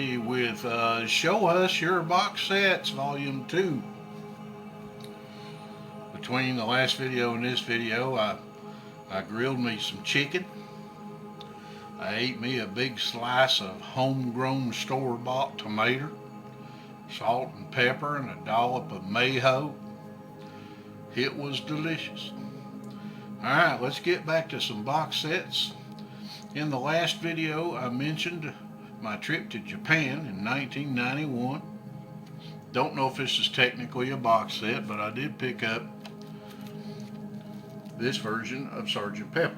Thursday with Show Us Your Box Sets Volume 2. Between the last video and this video, I grilled me some chicken. I ate me a big slice of homegrown store-bought tomato, salt and pepper, and a dollop of mayo. It was delicious. Alright, let's get back to some box sets. In the last video, I mentioned my trip to Japan in 1991. Don't know if this is technically a box set, but I did pick up this version of Sgt. Pepper.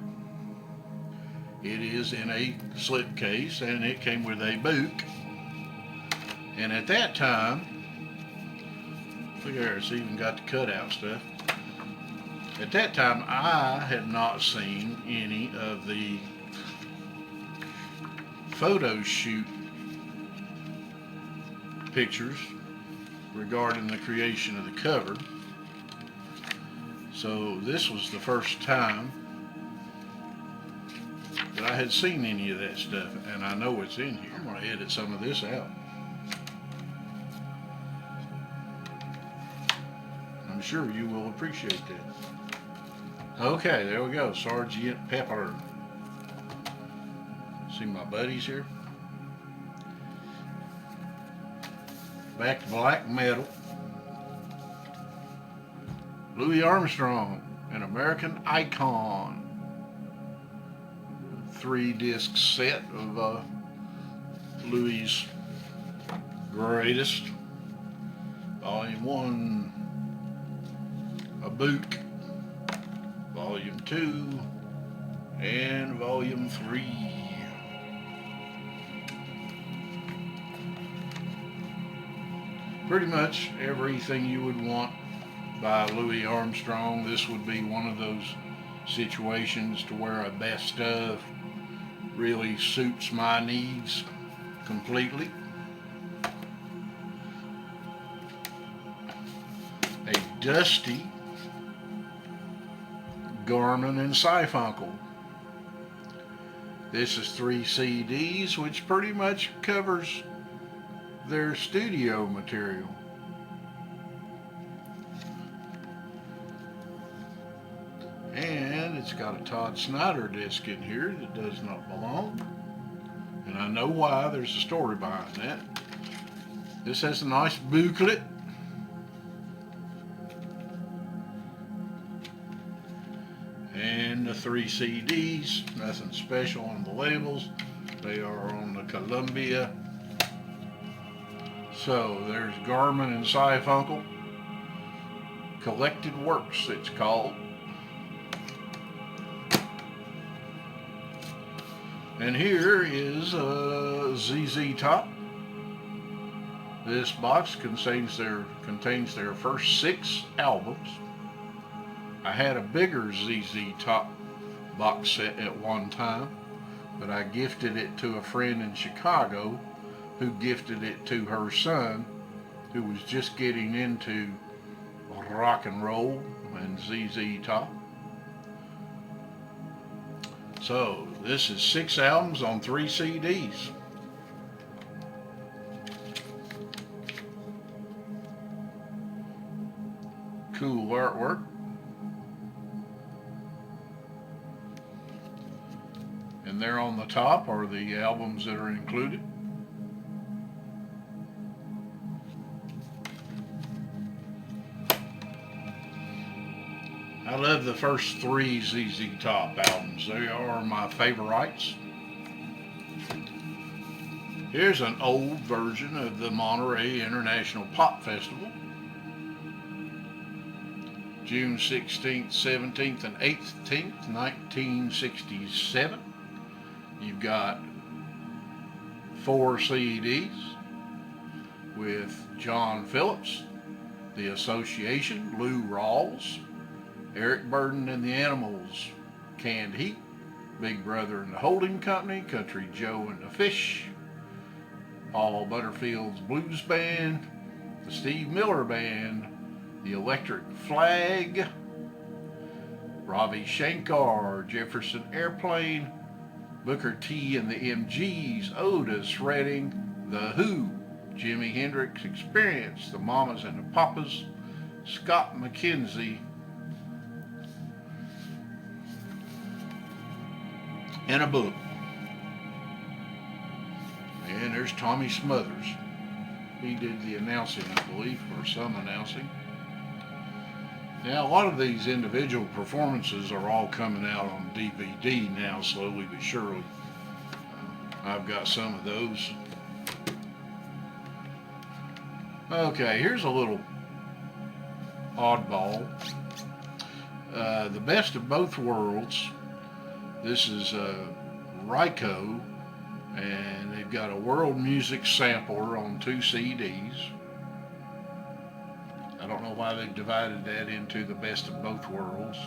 It is in a slipcase and it came with a book. And at that time, look there, it's even got the cutout stuff. At that time, I had not seen any of the photo shoot pictures regarding the creation of the cover. So this was the first time that I had seen any of that stuff, and I know it's in here. I'm going to edit some of this out. I'm sure you will appreciate that. Okay, there we go, Sgt. Pepper. See my buddies here? Back to black metal. Louis Armstrong, an American icon. 3-disc set of Louis' greatest. Volume 1, a book. Volume 2, and Volume 3. Pretty much everything you would want by Louis Armstrong. This would be one of those situations to where a best of really suits my needs completely. A dusty Garmin and Garfunkel. This is 3 CDs, which pretty much covers their studio material. And it's got a Todd Snyder disc in here that does not belong. And I know why. There's a story behind that. This has a nice booklet. And the 3 CDs, nothing special on the labels. They are on the Columbia. So there's Garmin and Garfunkel. Collected Works, it's called. And here is ZZ Top. This box contains their first 6 albums. I had a bigger ZZ Top box set at one time, but I gifted it to a friend in Chicago who gifted it to her son, who was just getting into rock and roll and ZZ Top. So this is 6 albums on 3 CDs. Cool artwork. And there on the top are the albums that are included. I love the first 3 ZZ Top albums. They are my favorites. Here's an old version of the Monterey International Pop Festival. June 16th, 17th, and 18th, 1967. You've got 4 CDs with John Phillips, The Association, Lou Rawls, Eric Burden and the Animals, Canned Heat, Big Brother and the Holding Company, Country Joe and the Fish, Paul Butterfield's Blues Band, the Steve Miller Band, the Electric Flag, Ravi Shankar, Jefferson Airplane, Booker T and the MGs, Otis Redding, The Who, Jimi Hendrix Experience, The Mamas and the Papas, Scott McKenzie, and a book. And there's Tommy Smothers. He did the announcing, I believe, or some announcing. Now, a lot of these individual performances are all coming out on DVD now, slowly but surely. I've got some of those. Okay, here's a little oddball. The Best of Both Worlds. This is Ryko, and they've got a world music sampler on 2 CDs. I don't know why they've divided that into the Best of Both Worlds,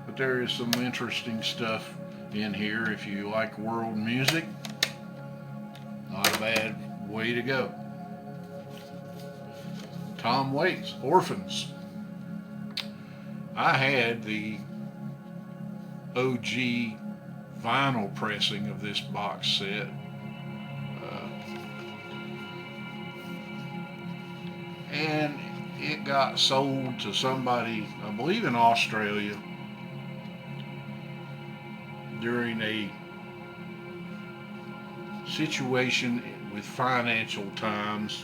but there is some interesting stuff in here if you like world music. Not a bad way to go. Tom Waits, Orphans. I had the OG vinyl pressing of this box set. And it got sold to somebody, I believe in Australia, during a situation with financial times.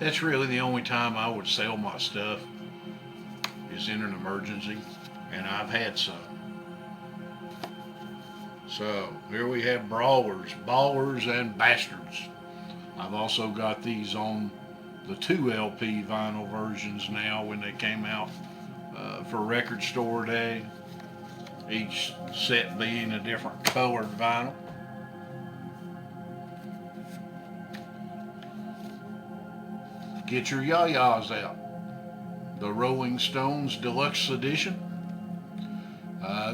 That's really the only time I would sell my stuff, is in an emergency, and I've had some. So here we have Brawlers, Ballers, and Bastards. I've also got these on the 2 LP vinyl versions now when they came out for Record Store Day, each set being a different colored vinyl. Get your yayas out. The Rolling Stones Deluxe Edition.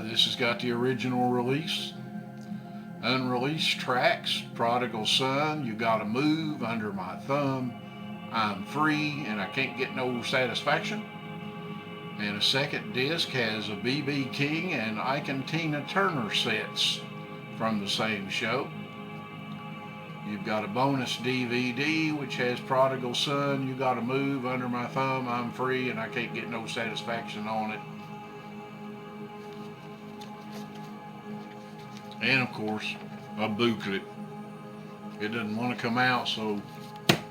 This has got the original release. Unreleased tracks: Prodigal Son, You Gotta Move, Under My Thumb, I'm Free, and I Can't Get No Satisfaction. And a second disc has a B.B. King and Ike and Tina Turner sets from the same show. You've got a bonus DVD which has Prodigal Son, You Gotta Move, Under My Thumb, I'm Free, and I Can't Get No Satisfaction on it. And of course, a booklet. It doesn't want to come out, so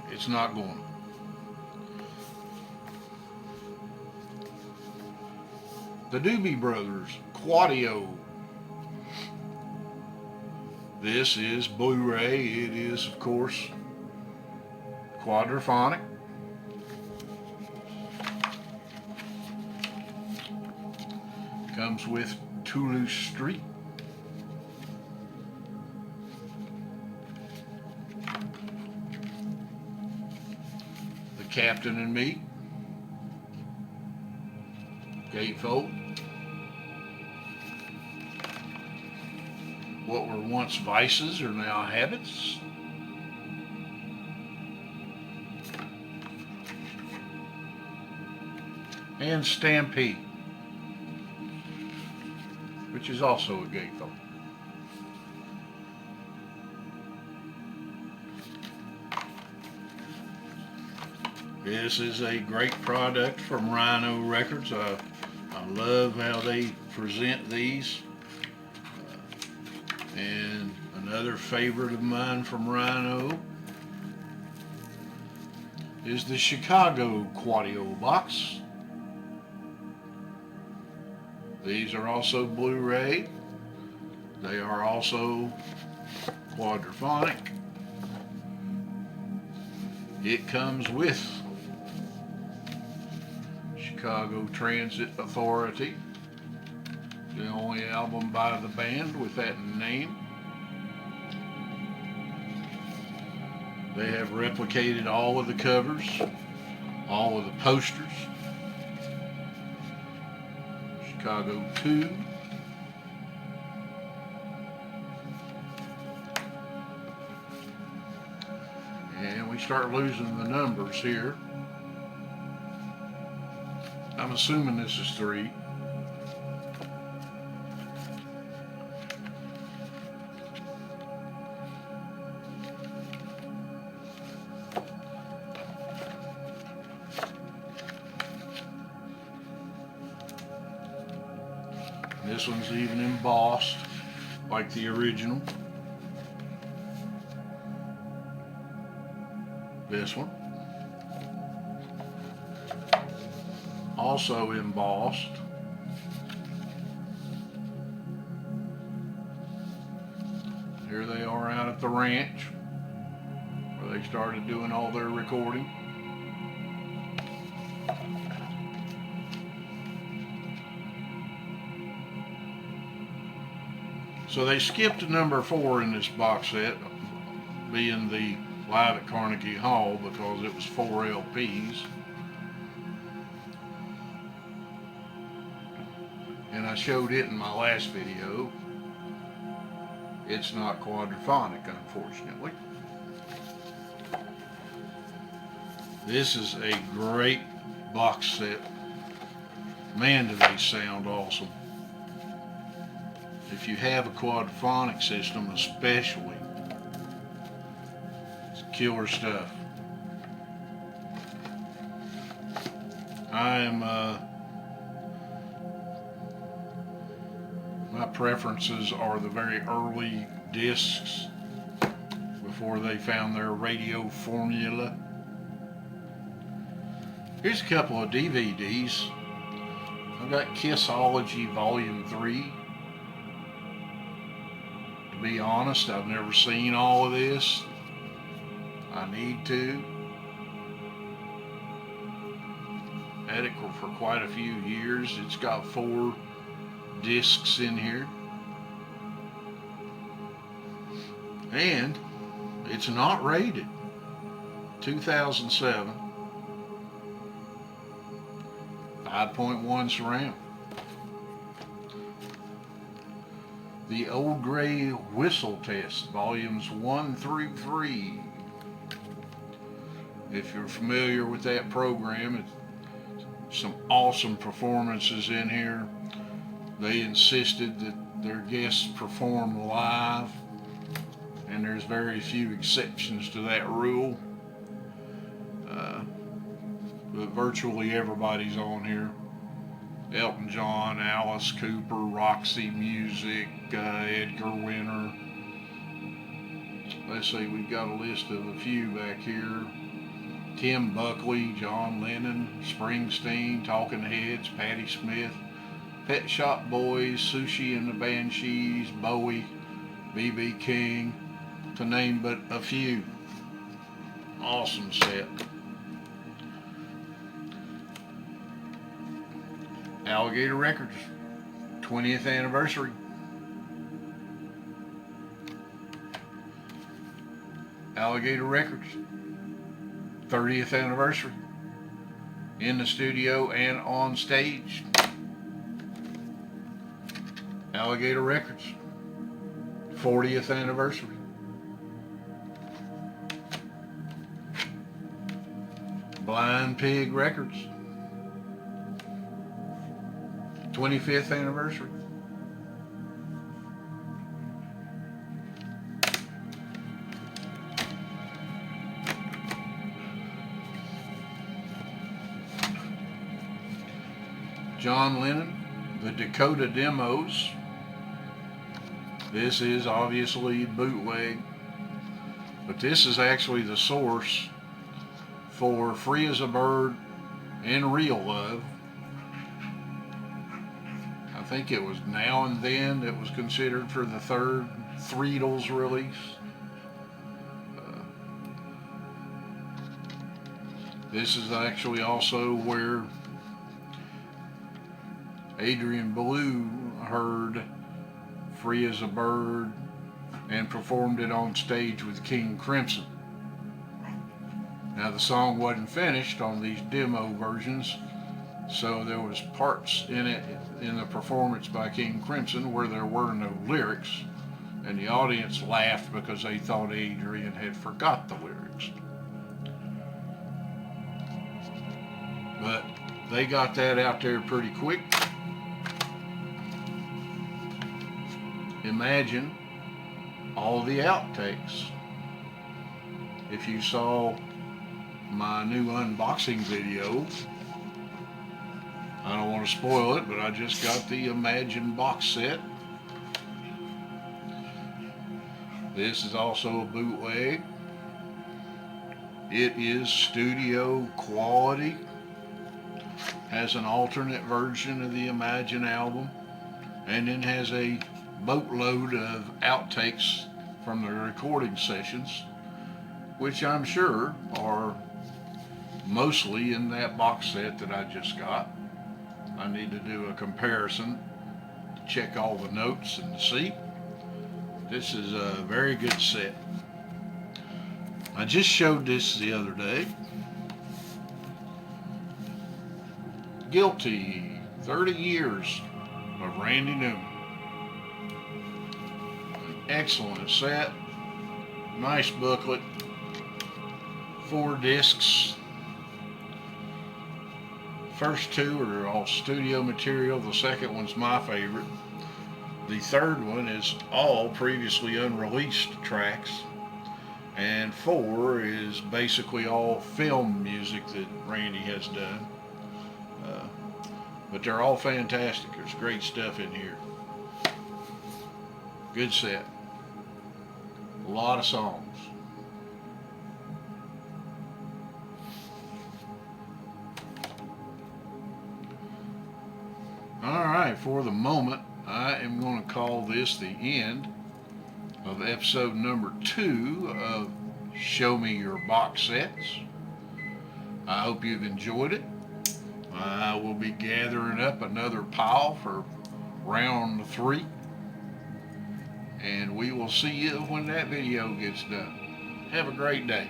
it's not going. The Doobie Brothers, Quadio. This is Blu-ray. It is, of course, quadraphonic. Comes with Toulouse Street. The Captain and Me. Gatefold. What were once vices are now habits. And Stampede, which is also a gatefold. This is a great product from Rhino Records. I love how they present these. And another favorite of mine from Rhino is the Chicago Quadio box. These are also Blu-ray. They are also quadraphonic. It comes with Chicago Transit Authority, the only album by the band with that name. They have replicated all of the covers, all of the posters. Chicago 2. And we start losing the numbers here. I'm assuming this is 3. This one's even embossed like the original. This one also embossed. Here they are out at the ranch where they started doing all their recording. So they skipped to number 4 in this box set, being the Live at Carnegie Hall, because it was 4 LPs. And I showed it in my last video. It's not quadraphonic, unfortunately. This is a great box set. Man, do they sound awesome. If you have a quadraphonic system especially, it's killer stuff. My preferences are the very early discs before they found their radio formula. Here's a couple of DVDs. I've got Kissology Volume 3. To be honest, I've never seen all of this. I need to. Had it for quite a few years. It's got 4 discs in here. And it's not rated. 2007. 5.1 surround. The Old Gray Whistle Test, volumes 1 through 3. If you're familiar with that program, it's some awesome performances in here. They insisted that their guests perform live, and there's very few exceptions to that rule. But virtually everybody's on here. Elton John, Alice Cooper, Roxy Music, Edgar Winter. Let's see, we've got a list of a few back here. Tim Buckley, John Lennon, Springsteen, Talking Heads, Patti Smith, Pet Shop Boys, Sushi and the Banshees, Bowie, B.B. King, to name but a few. Awesome set. Alligator Records, 20th anniversary. Alligator Records, 30th anniversary. In the studio and on stage. Alligator Records, 40th anniversary. Blind Pig Records, 25th anniversary. John Lennon, the Dakota Demos. This is obviously bootleg, but this is actually the source for Free as a Bird and Real Love. I think it was Now and Then that was considered for the third Threedles release. This is actually also where Adrian Belew heard Free as a Bird and performed it on stage with King Crimson. Now the song wasn't finished on these demo versions, so there was parts in it in the performance by King Crimson where there were no lyrics, and the audience laughed because they thought Adrian had forgot the lyrics. But they got that out there pretty quick. Imagine all the outtakes. If you saw my new unboxing video, I don't want to spoil it, but I just got the Imagine box set. This is also a bootleg. It is studio quality. Has an alternate version of the Imagine album, and then has a boatload of outtakes from the recording sessions, which I'm sure are mostly in that box set that I just got. I need to do a comparison to check all the notes and see. This is a very good set. I just showed this the other day. Guilty, 30 years of Randy Newman. An excellent set, nice booklet, 4 discs. First 2 are all studio material, the second one's my favorite. The third one is all previously unreleased tracks, and 4 is basically all film music that Randy has done. But they're all fantastic. There's great stuff in here. Good set. A lot of songs. Alright, for the moment, I am going to call this the end of episode number 2 of Show Me Your Box Sets. I hope you've enjoyed it. I will be gathering up another pile for round 3. And we will see you when that video gets done. Have a great day.